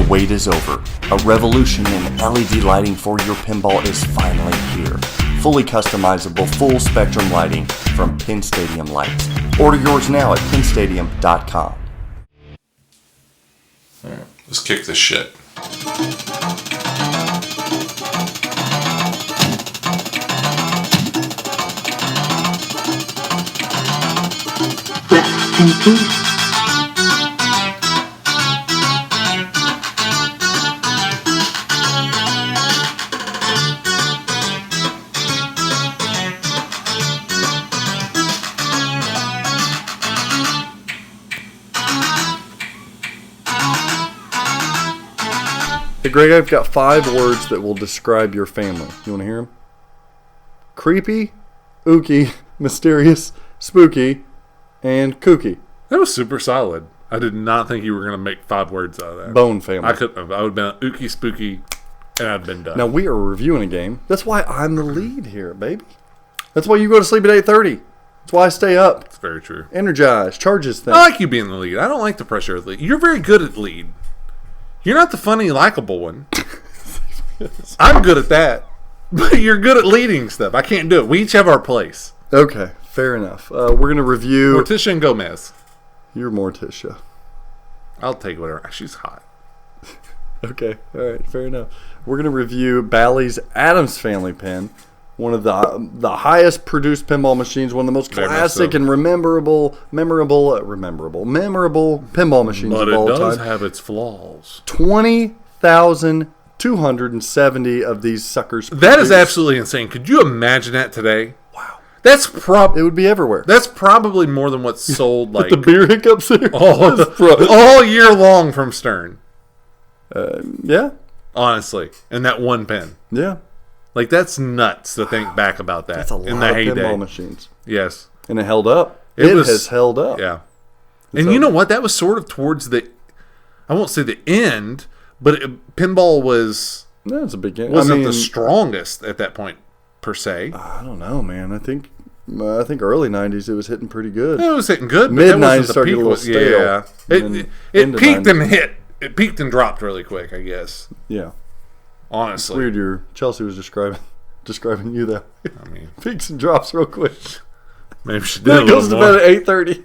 wait is over. A revolution in LED lighting for your pinball is finally here. Fully customizable, full spectrum lighting from Pin Stadium Lights. Order yours now at pinstadium.com. Alright, let's kick this shit. Rest in peace. Hey Greg, I've got 5 words that will describe your family. You want to hear them? Creepy, ooky, mysterious, spooky, and kooky. That was super solid. I did not think you were going to make 5 words out of that. Bone family. I couldn't have. I would have been ooky, spooky, and I'd been done. Now we are reviewing a game. That's why I'm the lead here, baby. That's why you go to sleep at 8:30. That's why I stay up. That's very true. Energized, charges things. I like you being the lead. I don't like the pressure of the lead. You're very good at lead. You're not the funny, likable one. I'm good at that. But you're good at leading stuff. I can't do it. We each have our place. Okay, fair enough. We're going to review... Morticia and Gomez. You're Morticia. I'll take whatever. She's hot. Okay, all right, fair enough. We're going to review Bally's Addams family pin. One of the highest produced pinball machines, one of the most classic and memorable pinball machines but of all time. But it does have its flaws. 20,270 of these suckers produced. That is absolutely insane. Could you imagine that today? Wow. It would be everywhere. That's probably more than what's sold like With the beer hiccups there? all year long from Stern. Yeah. Honestly. In that one pin. Yeah. Like, that's nuts to think back about that. That's a lot in the of heyday. pinball machines. Yes. And it held up. It has held up. Yeah. And you know what? That was sort of towards the, I won't say the end, but pinball was... That's a beginning. Wasn't the strongest at that point, per se. I don't know, man. I think early 90s it was hitting pretty good. It was hitting good. Mid 90s started to get a little stale. Yeah. It peaked and hit. It peaked and dropped really quick, I guess. Yeah. Honestly. It's weird Chelsea was describing you that. I mean, peaks and drops real quick. Maybe she did. Then it goes to bed at 8:30.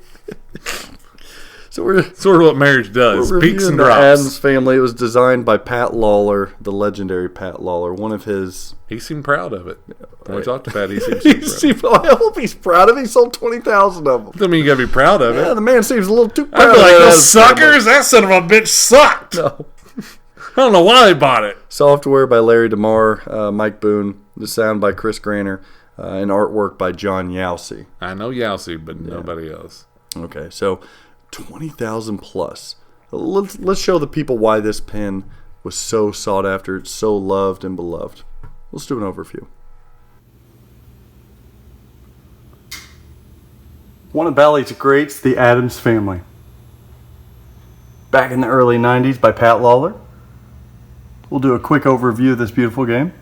So we're sort of what marriage does. Peaks and drops. The Addams family. It was designed by Pat Lawler, the legendary Pat Lawler. One of his. He seemed proud of it. When we talked to Pat, he seemed proud. I hope he's proud of it. He sold 20,000 of them. I mean, you gotta be proud of it. Yeah, the man seems a little too proud. I'd be like, those suckers. That son of a bitch sucked. No. I don't know why they bought it. Software by Larry DeMar, Mike Boone. The sound by Chris Granner, and artwork by John Yowsey. I know Yowsey, but nobody else. Okay, so 20,000 plus. Let's show the people why this pin was so sought after, so loved and beloved. Let's do an overview. One of Bally's greats, the Addams family. Back in the early 90s by Pat Lawler. We'll do a quick overview of this beautiful game.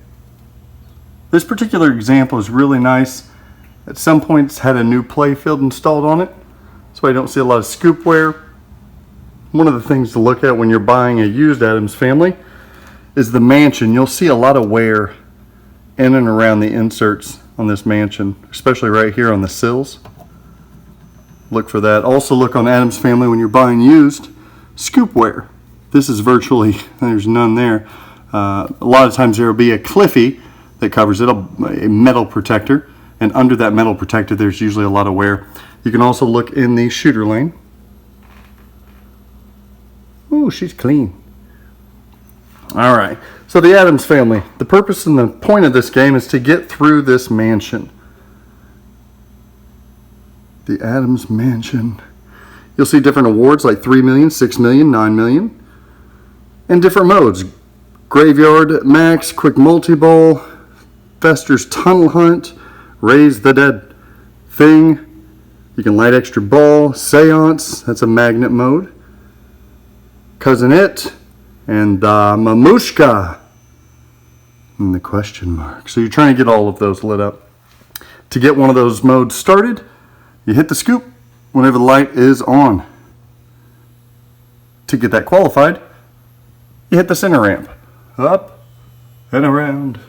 This particular example is really nice. At some points had a new Playfield installed on it. That's why you don't see a lot of scoop wear. One of the things to look at when you're buying a used Addams family is the mansion. You'll see a lot of wear in and around the inserts on this mansion, especially right here on the sills. Look for that. Also look on Addams family when you're buying used scoop wear. This is virtually, there's none there. A lot of times there will be a Cliffy that covers it, a metal protector, and under that metal protector there's usually a lot of wear. You can also look in the shooter lane. Ooh, she's clean. Alright, so the Addams family. The purpose and the point of this game is to get through this mansion. The Addams mansion. You'll see different awards like 3 million, 6 million, 9 million. And different modes. Graveyard, Max, Quick Multi-Ball, Fester's Tunnel Hunt, Raise the Dead Thing. You can light extra ball, Seance, that's a magnet mode. Cousin It, and Mamushka. And the question mark. So you're trying to get all of those lit up. To get one of those modes started, you hit the scoop whenever the light is on. To get that qualified, you hit the center ramp. Up and around.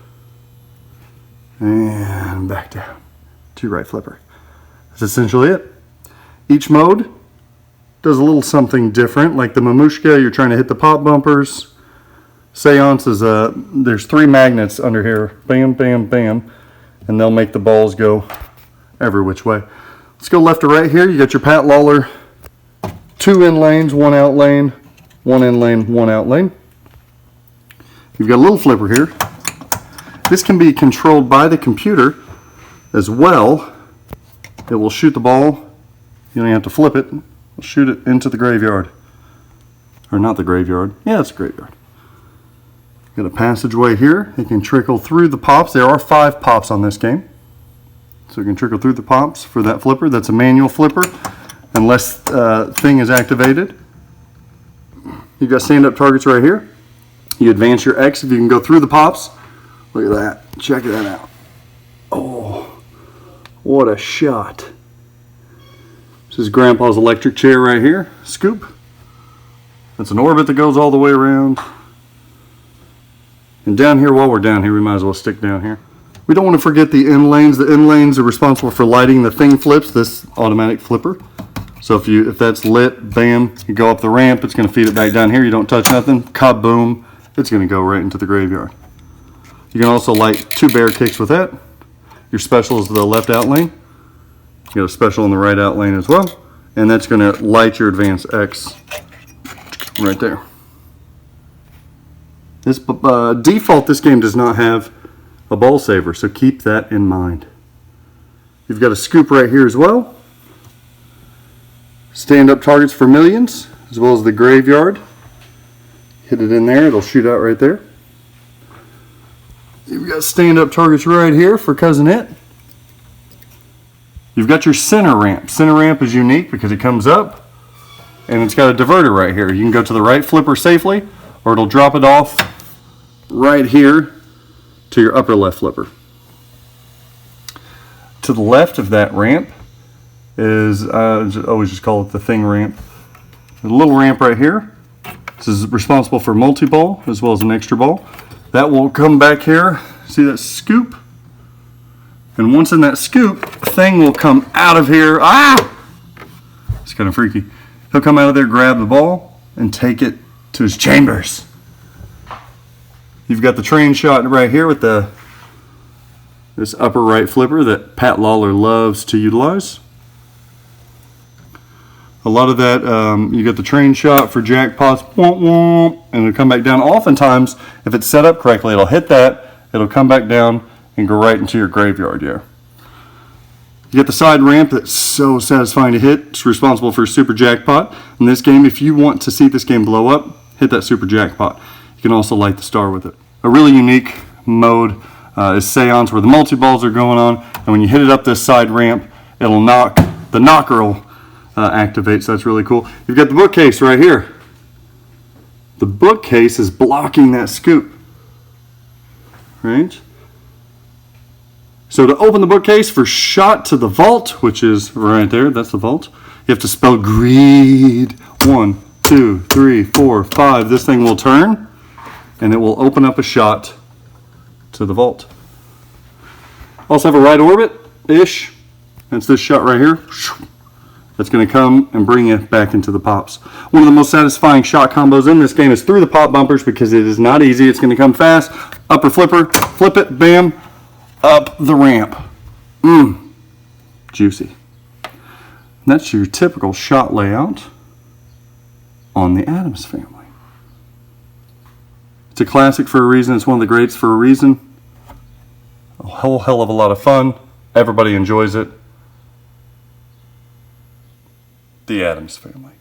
And back down to your right flipper. That's essentially it. Each mode does a little something different. Like the Mamushka, you're trying to hit the pop bumpers. Seance is there's 3 magnets under here. Bam, bam, bam. And they'll make the balls go every which way. Let's go left to right here. You got your Pat Lawler 2 in lanes, 1 out lane, 1 in lane, 1 out lane. You've got a little flipper here. This can be controlled by the computer as well. It will shoot the ball. You don't have to flip it. It'll shoot it into the graveyard. Or not the graveyard. Yeah, it's a graveyard. Got a passageway here. It can trickle through the pops. There are 5 pops on this game. So it can trickle through the pops for that flipper. That's a manual flipper unless thing is activated. You've got stand-up targets right here. You advance your X if you can go through the pops. Look at that. Check that out. Oh, what a shot. This is Grandpa's electric chair right here. Scoop. That's an orbit that goes all the way around. And down here, while we're down here, we might as well stick down here. We don't want to forget the end lanes. The end lanes are responsible for lighting the thing flips, this automatic flipper. So if that's lit, bam, you go up the ramp, it's going to feed it back down here. You don't touch nothing, kaboom, it's going to go right into the graveyard. You can also light 2 bear kicks with that. Your special is the left out lane. You got a special in the right out lane as well. And that's going to light your advanced X right there. This default, this game does not have a ball saver, so keep that in mind. You've got a scoop right here as well. Stand-up targets for millions, as well as the graveyard. Hit it in there, it'll shoot out right there. You've got stand-up targets right here for Cousin It. You've got your center ramp. Center ramp is unique because it comes up and it's got a diverter right here. You can go to the right flipper safely, or it'll drop it off right here to your upper left flipper. To the left of that ramp is, I always just call it the thing ramp. A little ramp right here. This is responsible for multi-ball as well as an extra ball. That will come back here. See that scoop? And once in that scoop, the thing will come out of here. Ah! It's kind of freaky. He'll come out of there, grab the ball, and take it to his chambers. You've got the train shot right here with this upper right flipper that Pat Lawler loves to utilize. A lot of that, you get the train shot for jackpots, womp womp, and it'll come back down. Oftentimes, if it's set up correctly, it'll hit that, it'll come back down and go right into your graveyard here. You get the side ramp that's so satisfying to hit. It's responsible for super jackpot. In this game, if you want to see this game blow up, hit that super jackpot. You can also light the star with it. A really unique mode is Seance, where the multi-balls are going on, and when you hit it up this side ramp, it'll knock, the knocker will activate, so that's really cool. You've got the bookcase right here. The bookcase is blocking that scoop, right? So to open the bookcase for shot to the vault, which is right there, that's the vault, you have to spell greed. 1, 2, 3, 4, 5. This thing will turn, and it will open up a shot to the vault. Also have a right orbit-ish. That's this shot right here. That's going to come and bring it back into the pops. One of the most satisfying shot combos in this game is through the pop bumpers because it is not easy. It's going to come fast. Upper flipper, flip it, bam, up the ramp. Juicy. And that's your typical shot layout on the Addams family. It's a classic for a reason. It's one of the greats for a reason. A whole hell of a lot of fun. Everybody enjoys it. The Addams family.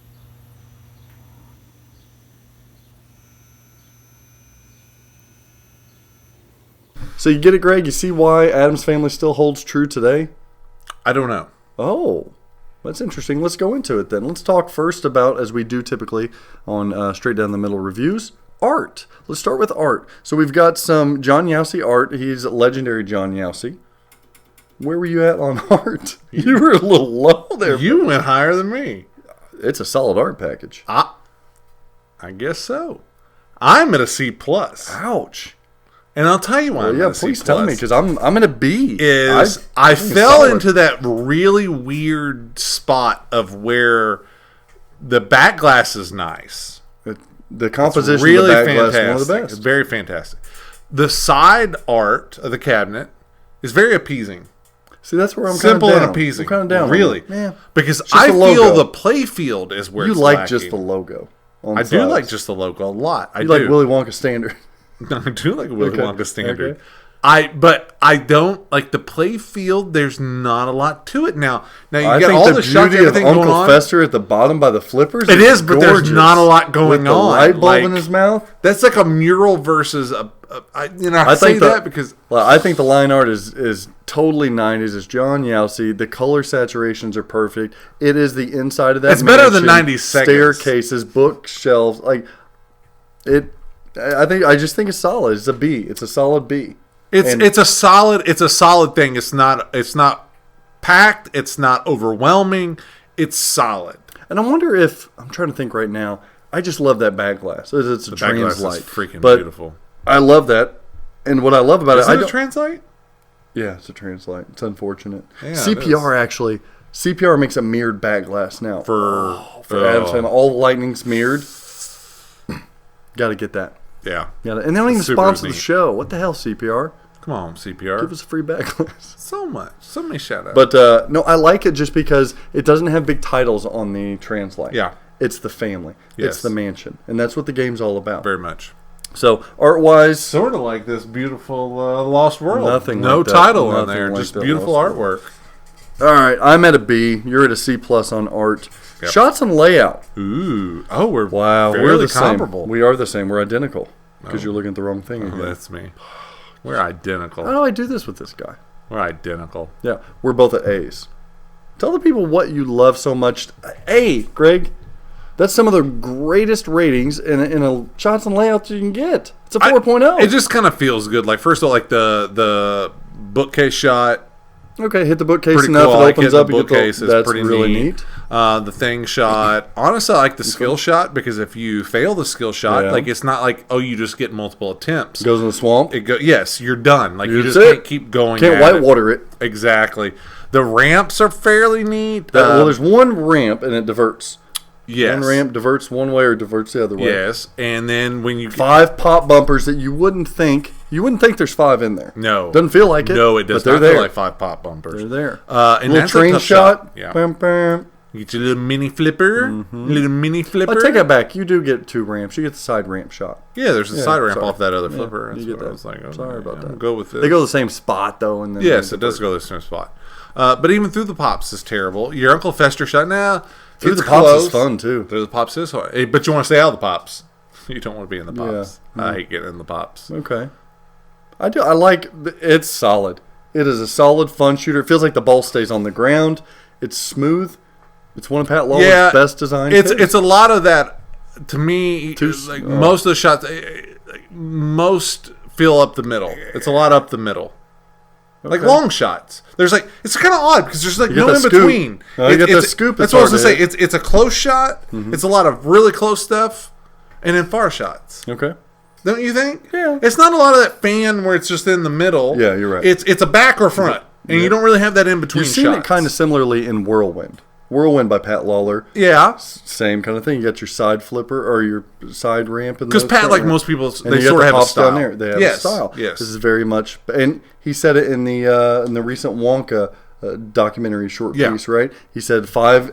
So you get it, Greg? You see why Addams family still holds true today? I don't know. Oh, that's interesting. Let's go into it then. Let's talk first about, as we do typically on Straight Down the Middle reviews, art. Let's start with art. So we've got some John Yowsey art. He's legendary John Yowsey. Where were you at on art? You were a little low there. You went higher than me. It's a solid art package. I guess so. I'm at a C plus, Ouch. and I'll tell you why. Well, I'm yeah, at a C please tell me, plus. because I'm at a B. I think it's fell solid. into that really weird spot of where the back glass is nice. The composition Really of the back glass fantastic. is one of the It's best. very fantastic. The side art of the cabinet is very appeasing. See, that's where I'm Simple kind of and appeasing. I'm kind of down. on Really. it. Yeah. Because Just I the feel logo. the Playfield is where You it's like lacking. just the logo. On I the do sides. like just the logo a lot. I You do. like Willy Wonka standard. I do like Willy Okay. Wonka standard. Okay. But I don't like the Playfield. There's not a lot to it now. Now you I get think all the the shots, beauty of everything going Uncle on. Fester at the bottom by the flippers. It is, but there's gorgeous. not a lot going With the on. light bulb Like, in his mouth. That's like a mural versus I say think the- that because Well, I think the line art is totally 90s. It's John Yowsey. The color saturations are perfect. It is the inside of that. It's better than mansion, 90s seconds. staircases, bookshelves. Like it. I just think it's solid. It's a B. It's a solid B. it's a solid thing. It's not packed. It's not overwhelming. It's solid. And I wonder if I'm trying to think right now. I just love that back glass. It's a Back glass is translite. freaking But beautiful. I love that. And what I love about Is it, I it a don't, translate? yeah, it's a translite. It's unfortunate. Yeah, it CPR actually. CPR makes a mirrored back glass now For Addams, and all the lightning's mirrored. Got to get that. yeah. And they don't even Super sponsor the neat. show. What the hell, CPR? Come on, CPR. Give us a free back glass. So much. So many shout outs. But no, I like it just because it doesn't have big titles on the translite. Yeah. It's the family. Yes. It's the mansion. And that's what the game's all about. very much. So, art-wise, Sort of like this beautiful Lost World. Nothing No like that. title on Nothing there. like Just that beautiful Lost artwork. all right, I'm at a B. You're at a C plus on art. Yep. Shots and layout. Ooh. Oh, we're Wow, fairly we're the comparable. same. We are the same. We're identical because you're looking at the wrong thing Oh, again. that's me. We're identical. How do I do this with this guy? We're identical. Yeah, we're both at A's. Tell the people what you love so much. A, Greg. That's some of the greatest ratings in a shots and layouts you can get. It's a 4.0. It just kind of feels good. Like first of all, like the bookcase shot. Okay, hit the bookcase Pretty enough. cool. I It like opens it. up. The You get bookcase is that's pretty really neat. neat. The thing shot. Honestly, I like the skill shot because if you fail the skill shot, Yeah. like it's not like you just get multiple attempts. Goes in the swamp. Yes, you're done. Like you That's just it. can't keep going. Can't at whitewater it. Exactly. The ramps are fairly neat. Well, there's one ramp and it diverts. yes, One ramp diverts one way or diverts the other way. Yes, and then when you 5 pop bumpers that you wouldn't think there's 5 in there. no Doesn't feel like it. No, it does but not they're feel there. like 5 pop bumpers. They're there. And Little that's a train tough shot. Yeah. Bam, bam. You get your little mini flipper. Little mini flipper. I take that back. You do get 2 ramps. You get the side ramp shot. Yeah, there's a Yeah, side ramp sorry. off that other Yeah, flipper. That's you get what I that. was like, Sorry about that. Go with this. They go to the same spot though, and then Yes, they it does go to the same spot. But even through the pops is terrible. Your Uncle Fester shot now. Through it's the pops close. is fun too. Through the pops is hard. But you want to stay out of the pops. You don't want to be in the Yeah. pops. I hate getting in the pops. Okay. I do. I like. It's solid. It is a solid, fun shooter. It feels like the ball stays on the ground. It's smooth. It's one of Pat Lawler's best designs. It's a lot of that. To me, Oh. most of the shots, most feel up the middle. It's a lot up the middle. Like Okay. long shots. There's like it's kind of odd because there's like You get no the in scoop. between. You get the scoop, That's it's what I was hard gonna to say. It's a close shot. It's a lot of really close stuff, and then far shots. Okay. Don't you think? Yeah. It's not a lot of that fan where it's just in the middle. Yeah, you're right. It's a back or front, and you don't really have that in between You've seen shots. it kind of similarly in Whirlwind. Whirlwind by Pat Lawler. Yeah. Same kind of thing. You got your side flipper or your side ramp. Because Pat, like most people, and they you got sort of the have a pops style. down there. They have yes. a style. Yes. This is very much, and he said it in the recent Wonka documentary short Yeah. piece, right? He said five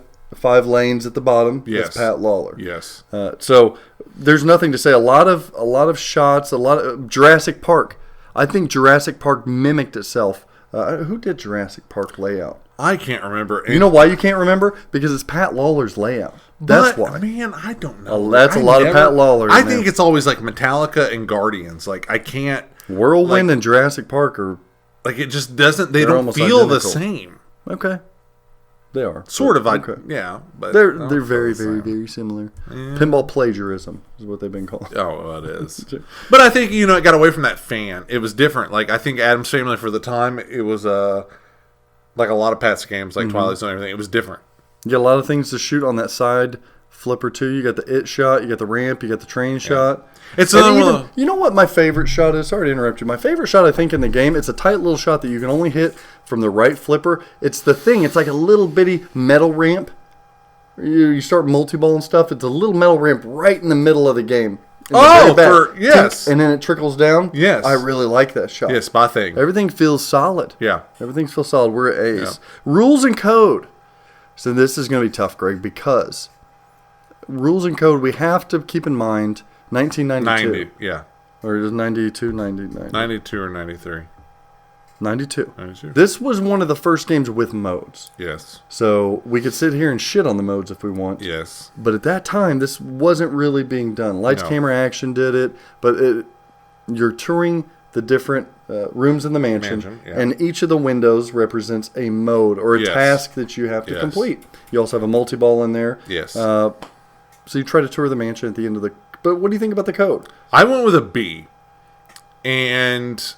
lanes at the bottom. Yes. That's Pat Lawler. Yes. So there's nothing to say. A lot of shots. A lot of Jurassic Park. I think Jurassic Park mimicked itself. Who did Jurassic Park layout? I can't remember. You know why you can't remember? Because it's Pat Lawler's layout. That's But, why. Man, I don't know. That's a lot of Pat Lawler in I there. think it's always like Metallica and Guardians. Like I can't. Whirlwind and Jurassic Park are Like it just doesn't. They They're don't almost feel the identical. same. okay. They are Sort of. Okay. Yeah. But They're I don't very feel the same. very similar. Pinball plagiarism is what they've been called. Oh, well, it is. But I think it got away from that fan. It was different. Like I think Addams Family for the time it was like a lot of Pat's games, like Twilight Zone and everything. It was different. You got a lot of things to shoot on that side flipper too. You got the it shot, you got the ramp, you got the train shot. It's And another one even, of you know what my favorite shot is? Sorry to interrupt you. My favorite shot, I think, in the game, it's a tight little shot that you can only hit from the right flipper. It's the thing. It's like a little bitty metal ramp. You start multi-ball and stuff. It's a little metal ramp right in the middle of the game. Yes. And then it trickles down. Yes. I really like that shot. yes, my thing. Everything feels solid. Yeah. Everything feels solid. We're at A's. Yeah. Rules and code. So this is going to be tough, Greg, because rules and code, we have to keep in mind 1992. 90, yeah. Or is it 92, 90? 92 or 93. 92. 92. This was one of the first games with modes. Yes. So we could sit here and shit on the modes if we want. Yes. But at that time, this wasn't really being done. Lights, No. Camera, Action did it. But you're touring the different rooms in the mansion. Yeah. And each of the windows represents a mode or a Yes. task that you have to Yes. complete. You also have a multi-ball in there. Yes. So you try to tour the mansion at the end of the... But what do you think about the code? I went with a B. And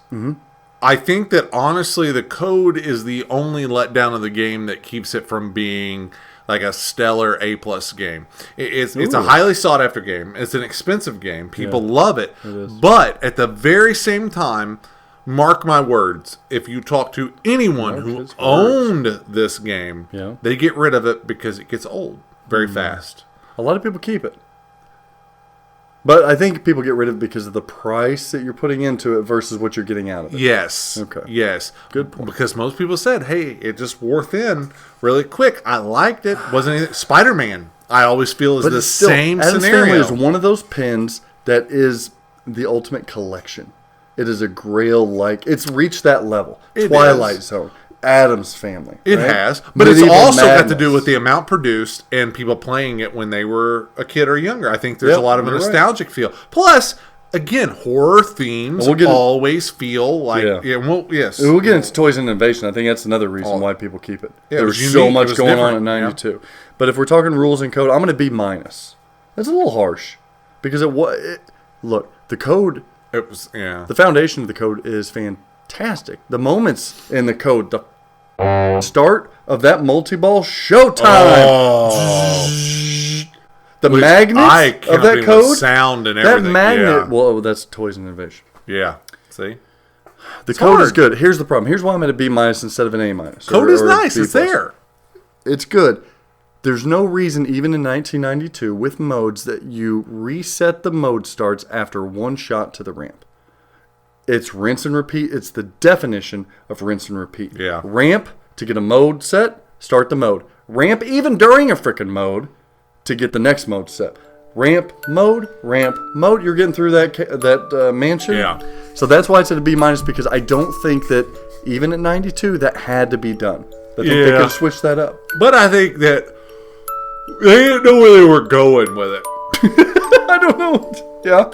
I think that honestly the code is the only letdown of the game that keeps it from being like a stellar A+ game. It's a highly sought after game. It's an expensive game. People love it. But at the very same time, mark my words, if you talk to anyone who owned this game, they get rid of it because it gets old very fast. A lot of people keep it. But I think people get rid of it because of the price that you're putting into it versus what you're getting out of it. Yes. Okay. Yes. Good point. Because most people said, hey, it just wore thin really quick. I liked it. Wasn't anything. Spider-Man, I always feel, is the same Addams scenario. Family is one of those pins that is the ultimate collection. It is a grail-like. It's reached that level. It Twilight is. Zone. Addams Family. It right? has. But Medieval it's also Madness. got to do with the amount produced and people playing it when they were a kid or younger. I think there's Yep, a lot of a you're right. nostalgic feel. Plus, again, horror themes We'll get it. always feel like... Yeah. Yes. We'll get into toys and innovation. I think that's another reason why people keep it. Yeah, it there was was so unique. It much was going on different. in 92. But if we're talking rules and code, I'm going to be minus. That's a little harsh. Because look, the code... It was, yeah. The foundation of the code is fantastic. The moments in the code, the start of that multi-ball showtime. The Which magnets I of cannot that believe code. the sound and That everything. magnet. Well, that's toys and innovation. Yeah. See? The code hard. is good. Here's the problem. Here's why I'm at a B minus instead of an A minus. Code is or nice. B It's plus. there. It's good. There's no reason, even in 1992, with modes, that you reset the mode starts after one shot to the ramp. It's rinse and repeat. It's the definition of rinse and repeat. Yeah. Ramp to get a mode set, start the mode. Ramp even during a frickin' mode to get the next mode set. Ramp mode. You're getting through that mansion. Yeah. So that's why it's at a B minus, because I don't think that even at 92 that had to be done. I think they could have switched that up. But I think that they didn't know where they were going with it. I don't know. Yeah.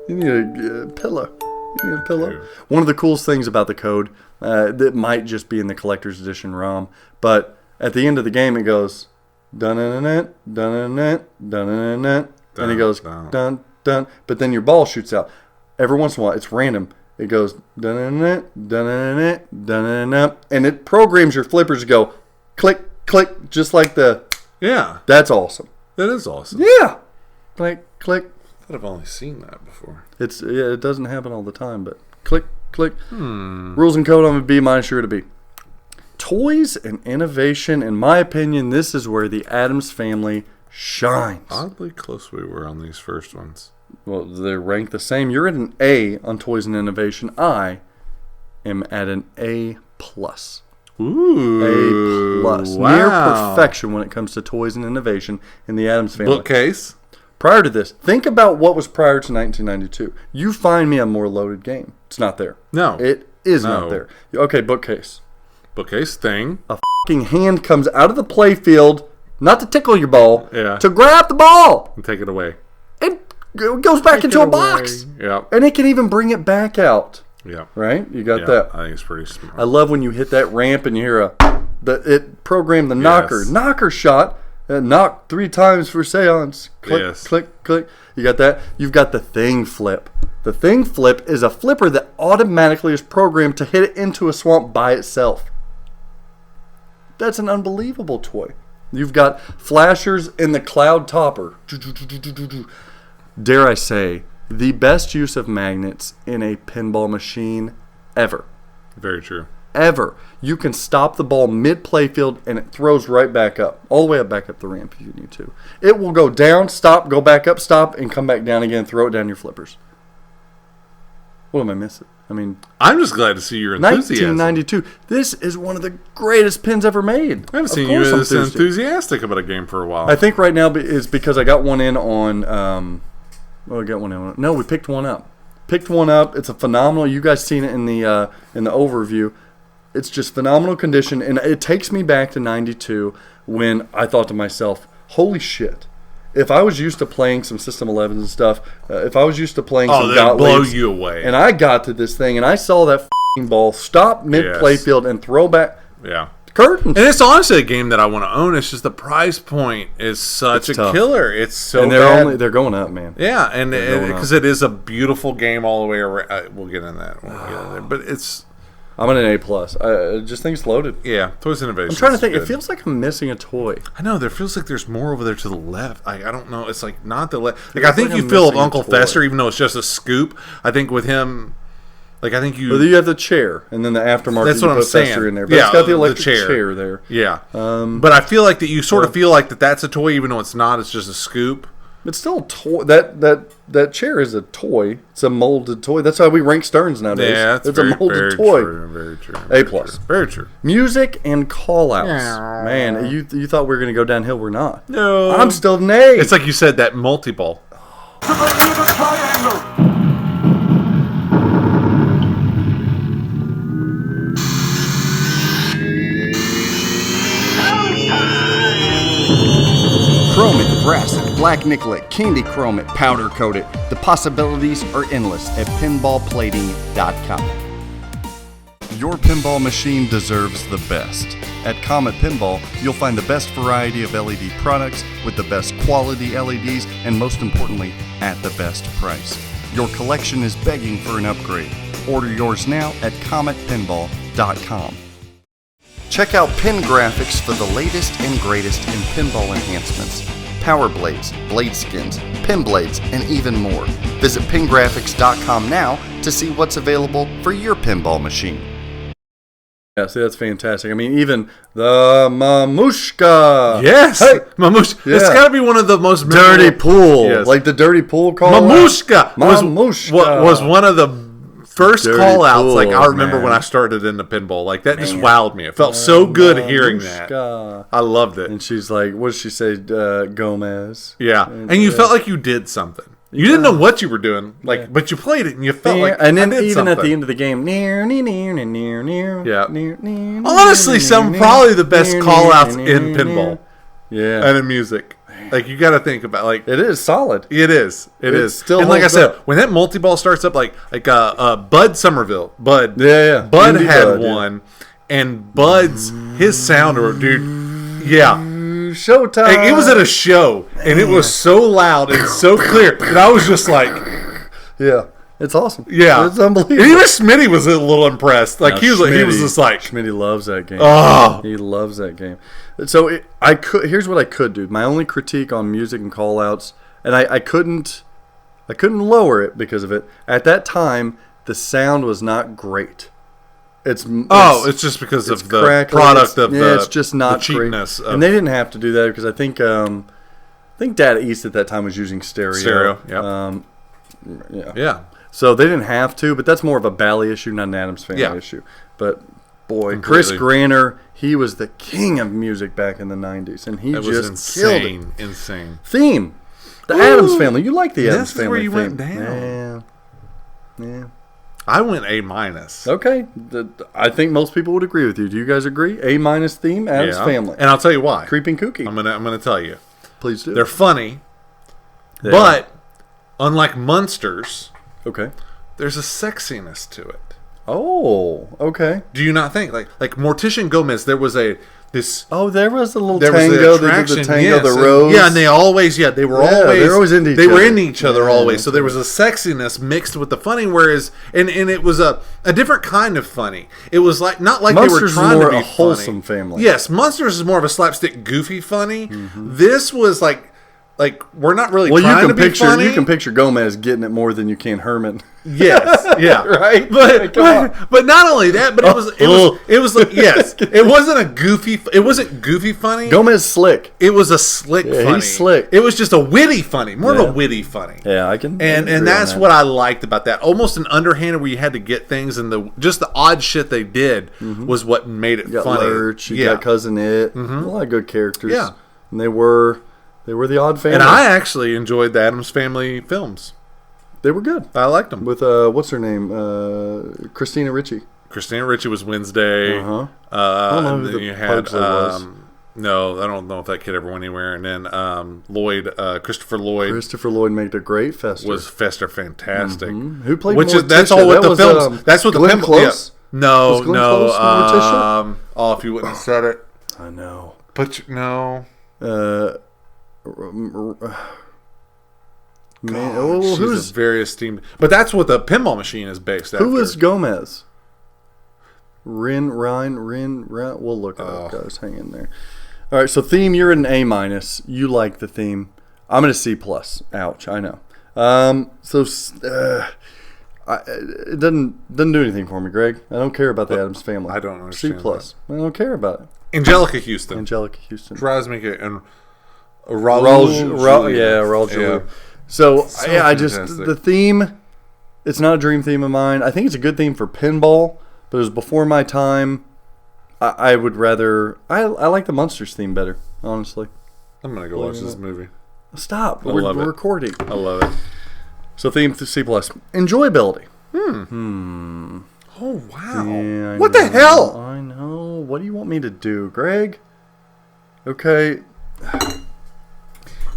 You need a pillow. You need a pillow. Yeah. One of the coolest things about the code, that might just be in the collector's edition ROM, but at the end of the game it goes dun-dun-dun-dun, dun-dun-dun-dun, dun-dun-dun-dun, and it goes dun dun, but then your ball shoots out. Every once in a while, it's random. It goes dun-dun-dun, dun-dun-dun, dun-dun-dun, and it programs your flippers to go click, click, just like the... Yeah. That's awesome. That is awesome. Yeah. Click, click. I thought I've only seen that before. It doesn't happen all the time, but click, click. Rules and code, I'm a B minus, sure to be. Toys and innovation, in my opinion, this is where the Addams Family shines. Oddly close we were on these first ones. Well, they're ranked the same. You're at an A on toys and innovation. I am at an A plus. Ooh. A plus. Wow. Near perfection when it comes to toys and innovation in the Addams Family. Bookcase. Prior to this, think about what was prior to 1992. You find me a more loaded game. It's not there. No. It is No. not there. Okay, bookcase. Bookcase thing. A fucking hand comes out of the playfield, not to tickle your ball, Yeah. to grab the ball. And take it away. It goes back into a box. Yeah. And it can even bring it back out. Yeah. Right? You got Yeah. that. I think it's pretty smart. I love when you hit that ramp and you hear it programmed the knocker. Yes. Knocker shot. Knock 3 times for seance. Click, Yes. click, click. You got that? You've got the thing flip. The thing flip is a flipper that automatically is programmed to hit it into a swamp by itself. That's an unbelievable toy. You've got flashers in the cloud topper. Dare I say, the best use of magnets in a pinball machine ever. Very true. Ever. You can stop the ball mid-playfield and it throws right back up. All the way up, back up the ramp if you need to. It will go down, stop, go back up, stop, and come back down again, throw it down your flippers. What am I missing? I mean, I'm just glad to see your enthusiasm. 1992. This is one of the greatest pins ever made. I haven't seen you this enthusiastic about a game for a while. I think right now is because I got one in on... I got one in. No, we picked one up. It's a phenomenal... You guys seen it in the overview. It's just phenomenal condition, and it takes me back to 92 when I thought to myself, holy shit. If I was used to playing some System 11s and stuff, if I was used to playing some that'd blow you away. And I got to this thing, and I saw that f***ing ball stop mid-playfield and throw back curtains. And it's honestly a game that I want to own. It's just the price point is such a killer. It's so and bad. They're going up, man. Yeah, and because it is a beautiful game all the way around. We'll get in that. But it's... I'm at an A+. I just think it's loaded. Yeah, Toys Innovation. I'm trying to think. It feels like I'm missing a toy. I know. There feels like there's more over there to the left. I don't know. It's like not the left. Like I think you feel of Uncle Fester, even though it's just a scoop. I think with him, like I think you. Well, you have the chair, and then the aftermarket. That's what I'm saying. Fester in there, but it's got the electric chair there. Yeah. But I feel like that you sort of feel like that's a toy, even though it's not. It's just a scoop. It's still a toy. That chair is a toy. It's a molded toy. That's how we rank Stearns nowadays. Yeah, it's a molded toy. Very true. A+. Very true. Music and callouts. Man, you thought we were going to go downhill. We're not. No. I'm still an A. It's like you said, that multi-ball. Chrome it, brass it, black nickel it, candy chrome it, powder coat it. The possibilities are endless at pinballplating.com. Your pinball machine deserves the best. At Comet Pinball, you'll find the best variety of LED products with the best quality LEDs and most importantly, at the best price. Your collection is begging for an upgrade. Order yours now at cometpinball.com. Check out Pin Graphics for the latest and greatest in pinball enhancements. Power blades, blade skins, pin blades, and even more. Visit pingraphics.com now to see what's available for your pinball machine. Yeah, see, that's fantastic. I mean, even the Mamushka. Yes, hey. Mamushka. Yeah. It's got to be one of the most dirty pool. Yes. Like the dirty pool call. Mamushka Mamushka was one of the first dirty call outs. Pool, like I remember man. when I started in the pinball. Like that just wowed me. It felt so good hearing that. I loved it. And she's like, what does she say? Gomez. Yeah, and you felt like you did something. You didn't know what you were doing, like, but you played it and you felt like. And then even something. at the end of the game, near. Yeah. Near, Honestly, some probably the best call outs in pinball. Yeah. And in music. Like you got to think about like it is solid. It is. It is. Still, and like I said, when that multi-ball starts up, like Bud Somerville, Bud Indie had Bud, one, and Bud's his sound, dude, yeah. Showtime. Like, it was at a show, and it was so loud and so clear, and I was just like, yeah, it's awesome. Yeah, it's unbelievable. And even Smitty was a little impressed. Like he was just like, Smitty loves that game. Oh, he loves that game. So here's what I could do. My only critique on music and callouts, and I couldn't lower it because of it. At that time, the sound was not great. It's just because of the crackly. product of it's just not the cheapness. And they didn't have to do that because I think Data East at that time was using stereo. Yeah. Yeah. So they didn't have to, but that's more of a Bally issue, not an Addams family issue. But boy, completely. Chris Granner, he was the king of music back in the 90s, and he just killed it. Insane. Theme. The Addams family. You like the Addams family. This is where you went down. Yeah. I went A-. Okay. I think most people would agree with you. Do you guys agree? A- theme, Addams family. And I'll tell you why. Creeping Kooky. I'm gonna tell you. Please do. They're funny, but unlike Munsters, okay, there's a sexiness to it. Oh, okay. Do you not think like Mortician Gomez? There was this. Oh, there was a little there tango. Was the attraction, the tango, yes, the rose. And they always, they were always into each they other. were into each other always. So there was a sexiness mixed with the funny, whereas and it was a different kind of funny. It was like not like Munsters they were trying more to be a wholesome funny. family. Yes, Munsters is more of a slapstick, goofy funny. Mm-hmm. This was like like we're not really Well, trying to be funny. You can picture Gomez getting it more than you can Herman. Yes, yeah, Right? But not only that, but it was like, yes, it wasn't goofy funny. Gomez slick. It was a slick funny. He's slick. It was just a witty funny, more of a witty funny. Yeah, I can. And that's what I liked about that. Almost an underhanded where you had to get things, and just the odd shit they did was what made it You got funny. Lurch, you got Cousin It, a lot of good characters. Yeah. And they were the odd family. And I actually enjoyed the Addams Family films. They were good. I liked them. With what's her name? Christina Ricci. Christina Ricci was Wednesday. I don't know who the Pugsley was. No, I don't know if that kid ever went anywhere. And then Lloyd, Christopher Lloyd. Christopher Lloyd made a great Fester. Was Fester fantastic? Who played Morticia? That's all what that the was, films. That's what Glenn the Close? Yeah. No, Was Glenn Close Morticia? Oh, if you wouldn't have said it. I know. But no. Man, She's who's a very esteemed. But that's what the pinball machine is based after. who is Gomez? Rin. We'll look it up, guys. Hang in there. All right, so theme, you're an A minus. You like the theme. I'm at a C plus. Ouch, I know. It doesn't do anything for me, Greg. I don't care about the Addams Family. I don't understand. C plus. I don't care about it. Angelica Houston. Angelica Houston. Drives me and Raul Julia. So yeah, I just fantastic. the theme. It's not a dream theme of mine. I think it's a good theme for pinball, but it was before my time. I would rather. I like the Munsters theme better, honestly. I'm gonna go watch this movie. Stop. I We're love it. recording. I love it. So theme to C plus. Enjoyability. Oh wow! Yeah, What the hell? I know. What do you want me to do, Greg? Okay.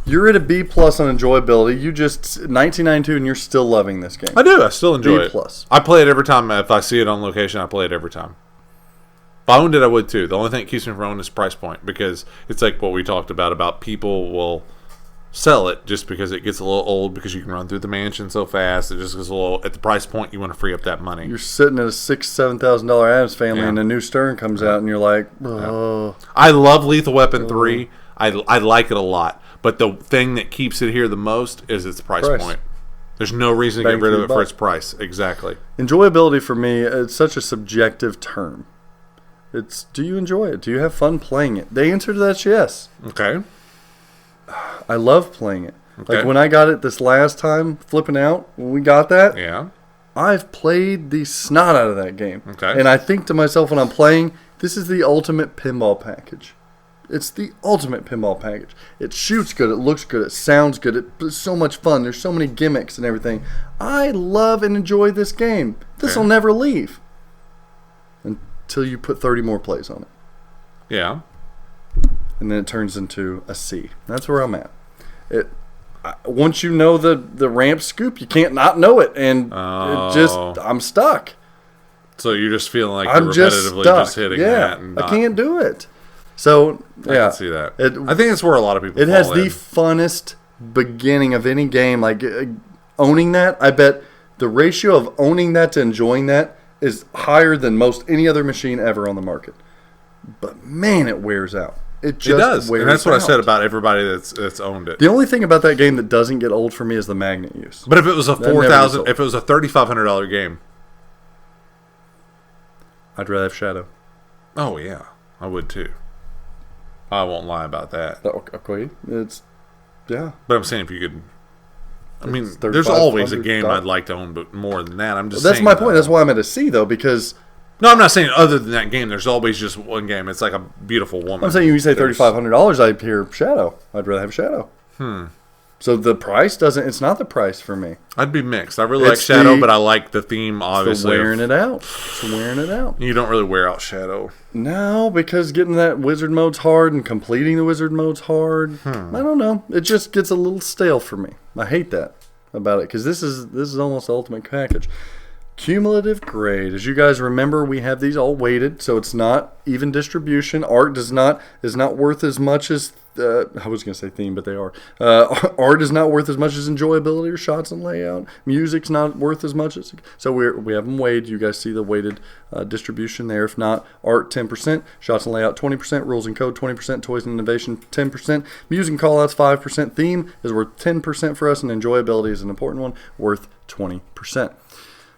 You're at a B plus on enjoyability. You just 1992 and you're still loving this game. I do. I still enjoy B it. plus. I play it every time. If I see it on location, I play it every time. If I owned it, I would too. The only thing that keeps me from owning is price point, because it's like what we talked about people will sell it just because it gets a little old, because you can run through the mansion so fast. It just gets a little, at the price point, you want to free up that money. You're sitting at a $6,000-$7,000 Addams Family, Yeah. and a new Stern comes out, and you're like, oh. I love Lethal Weapon 3. I like it a lot. But the thing that keeps it here the most is its price point. There's no reason to Bang get rid for of the it for buck. its price. Exactly. Enjoyability for me, it's such a subjective term. It's, do you enjoy it? Do you have fun playing it? The answer to that's yes. Okay. I love playing it. Okay. Like when I got it this last time, flipping out, when we got that, Yeah. I've played the snot out of that game. Okay. And I think to myself when I'm playing, this is the ultimate pinball package. It's the ultimate pinball package. It shoots good, it looks good, it sounds good, it's so much fun. There's so many gimmicks and everything. I love and enjoy this game. This will never leave until you put 30 more plays on it. Yeah. And then it turns into a C. That's where I'm at. Once you know the ramp scoop, you can't not know it, and I'm stuck. So you're just feeling like I'm you're just repetitively stuck. just hitting yeah, that. And I can't do it. So yeah, I can see that. I think that's where a lot of people. It has fall the in. funnest beginning of any game. Like owning that, I bet the ratio of owning that to enjoying that is higher than most any other machine ever on the market. But man, it wears out. It does, wears and that's what I out. said about everybody that's owned it. The only thing about that game that doesn't get old for me is the magnet use. But if it was a never gets old. if it was a $3,500 game, I'd rather have Shadow. oh yeah, I would too. I won't lie about that. Okay, it's yeah. But I'm saying if you could, I mean, It's there's always a game $3,500. I'd like to own, but more than that, I'm just. That's saying, my point. That's why I'm at a C though, because No, I'm not saying other than that game. There's always just one game. It's like a beautiful woman. I'm saying you say There's- $3,500, I'd hear Shadow. I'd rather have Shadow. So the price doesn't. It's not the price for me. I'd be mixed. I really like It's Shadow, the- but I like the theme. It's Obviously, wearing it out. It's wearing it out. You don't really wear out Shadow. No, because getting that wizard mode's hard and completing the wizard mode's hard. I don't know. It just gets a little stale for me. I hate that about it because this is almost the ultimate package. Cumulative grade. As you guys remember, we have these all weighted, so it's not even distribution. Art is not worth as much as I was going to say theme, but they are. Art is not worth as much as enjoyability or shots and layout. Music's not worth as much as. So we have them weighed. You guys see the weighted distribution there. If not, art 10%, shots and layout 20%, rules and code 20%, toys and innovation 10%, music and callouts 5%. Theme is worth 10% for us, and enjoyability is an important one, worth 20%.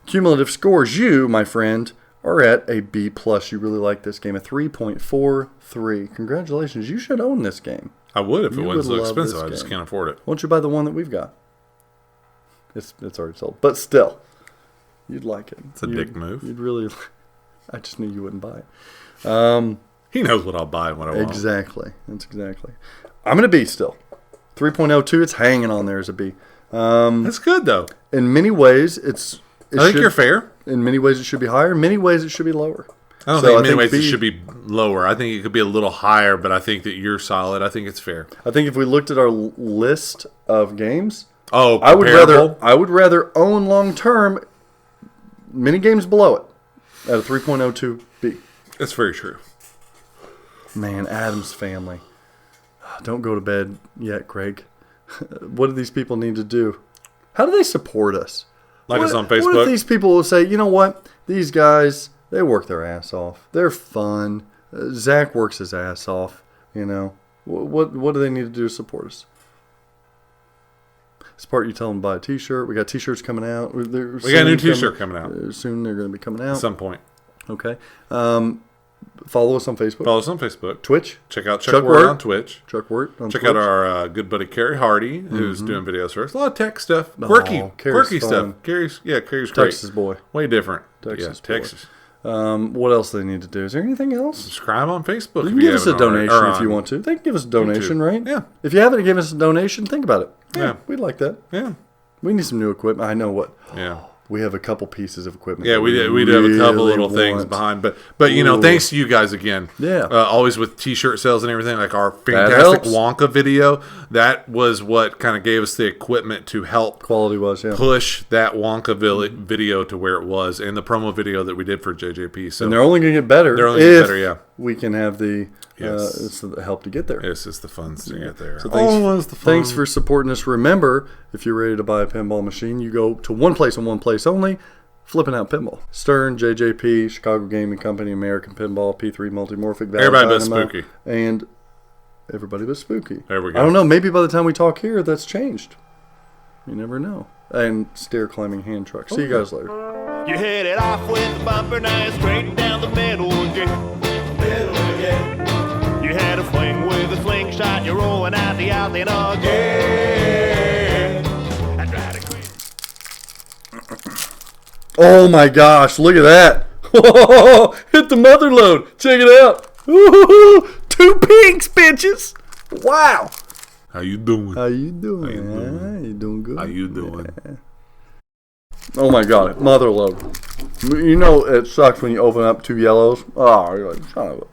Cumulative scores, you, my friend, are at a B+. You really like this game, a 3.43. Congratulations. You should own this game. I would if it You wasn't would so love expensive. this I just game. can't afford it. Why don't you buy the one that we've got? It's already sold. But still, you'd like it. It's a dick move. You'd really. I just knew you wouldn't buy it. He knows what I'll buy and what I won't. Exactly. That's exactly. I'm going to B still. 3.02. It's hanging on there as a B. That's good, though. In many ways, I think you're fair. In many ways, it should be higher. In many ways, it should be lower. I don't think in many ways it should be lower. I think it could be a little higher, but I think that you're solid. I think it's fair. I think if we looked at our list of games, I would rather own long term many games below it at a 3.02 B. That's very true. Man, Addams Family. Don't go to bed yet, Craig. What do these people need to do? How do they support us? Like us on Facebook? What if these people will say, you know what? These guys, they work their ass off. They're fun. Zach works his ass off. You know. What do they need to do to support us? This part you tell them to buy a t-shirt. We got t-shirts coming out. We got a new t-shirt coming out. Soon they're going to be coming out. At some point. Okay. Follow us on Facebook. Follow us on Facebook. Twitch. Check out Chuck Word on Twitch. Chuck Word on Check Twitch. out our good buddy Carrie Hardy, who's doing videos for us. A lot of tech stuff. Quirky stuff. Carrie's great. Texas boy. Way different. Texas boy. Texas. What else do they need to do? Is there anything else? Subscribe on Facebook. You can give us a donation if you want to. They can give us a donation, YouTube. right? Yeah. If you haven't given us a donation, think about it. Yeah. We'd like that. Yeah. We need some new equipment. I know what. Yeah. We have a couple pieces of equipment. Yeah, we do have a couple little things behind, but you know, thanks to you guys again. Yeah, always with T-shirt sales and everything. Like our fantastic Wonka video, that was what kind of gave us the equipment to help push that Wonka video to where it was, and the promo video that we did for JJP. So and they're only going to get better. They're only going to get better. Yeah, we can have the it's the help to get there. Yes, it's the funds to get there. So thanks for supporting us. Remember, if you're ready to buy a pinball machine, you go to one place and one place only, Flipping Out Pinball. Stern, JJP, Chicago Gaming Company, American Pinball, P3 Multimorphic, everybody but Spooky. And everybody but Spooky. There we go. I don't know, maybe by the time we talk here, that's changed. You never know. And Stair Climbing Hand Truck. See you guys later. You hit it off with the bumper, now you're straight down the middle again. You had a fling with a slingshot, you're rolling out the alley again. Oh my gosh, look at that. Hit the mother load. Check it out. Ooh, 2 pinks, bitches. Wow. How you doing? How you doing? You doing good? How you doing? Oh my god, mother load. You know it sucks when you open up 2 yellows. Oh, you're like, son of a...